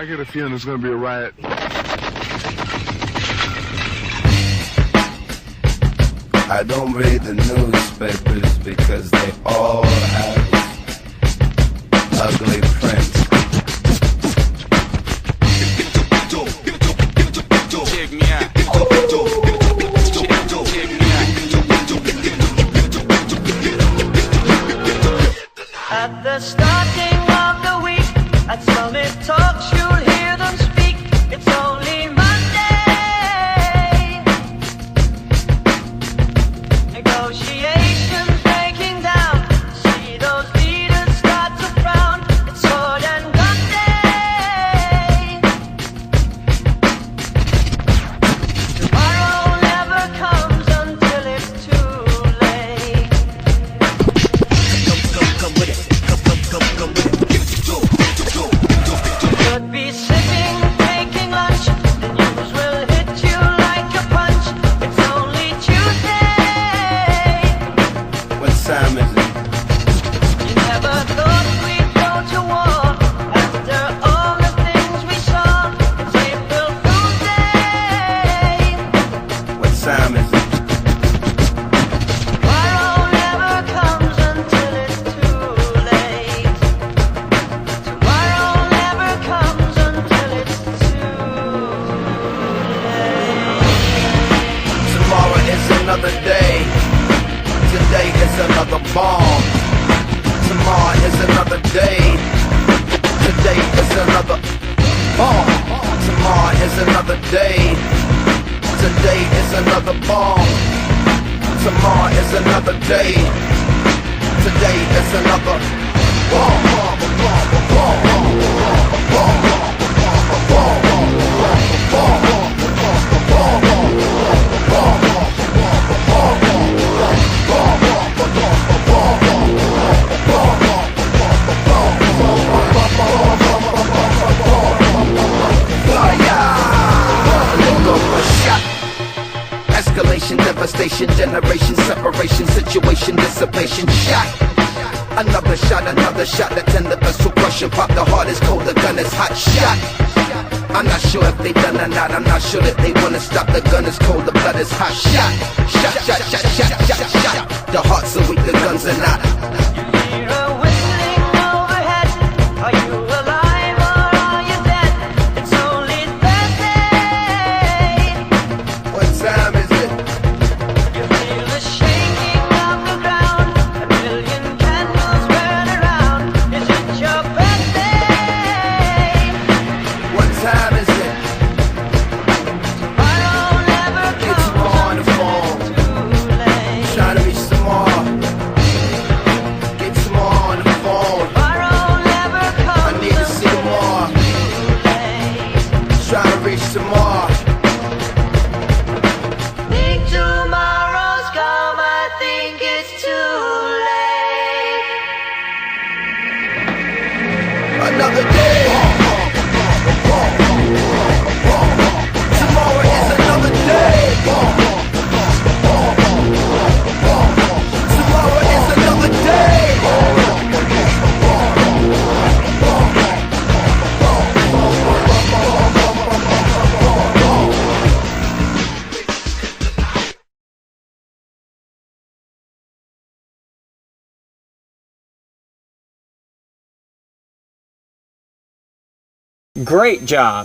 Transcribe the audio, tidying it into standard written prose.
I get a feeling it's gonna be a riot. I don't read the newspapers because they all have ugly prints. Check me out. At the starting of the week, at Summit Talks, you'll hear them speak. It's only Monday. Negotiations breaking down. See those leaders start to frown. It's sword and gun day. Tomorrow never comes until it's too late. Come with it. Come with it. Could be sipping, taking lunch. The news will hit you like a punch. It's only Tuesday. What time is it? You never thought we'd go to war after all the things we saw. It's April Fool's Day. What time is it? Tomorrow never comes until it's too late. Tomorrow never comes until it's too late. Tomorrow is another day. Today is another bomb. Tomorrow is another day. Today is another bomb. Tomorrow is another day. Today is another bomb. Tomorrow is another day. Today is another bomb. Escalation, devastation, generation, separation, situation, dissipation, shot. Another shot, the tender vessel crushing, pop the heart is cold, the gun is hot, shot. I'm not sure if they done or not, I'm not sure that they wanna stop, the gun is cold, the blood is hot, shot. Shot, shot, shot, shot, shot, shot. The hearts are weak, the guns are not. Hear a whistling overhead. Are you alive or are you dead? It's only Thursday. What time is it? You feel the shaking of the ground. A million candles burn around. Is it your birthday? What time is it? Tomorrow never Get comes tomorrow on the phone. too late. Trying to reach tomorrow. Get tomorrow on the phone. Tomorrow never comes I need to see tomorrow. too late. Trying to reach tomorrow. Think tomorrow's come, I think it's too late. Another day. Tomorrow is another day. Tomorrow is another day. Great job!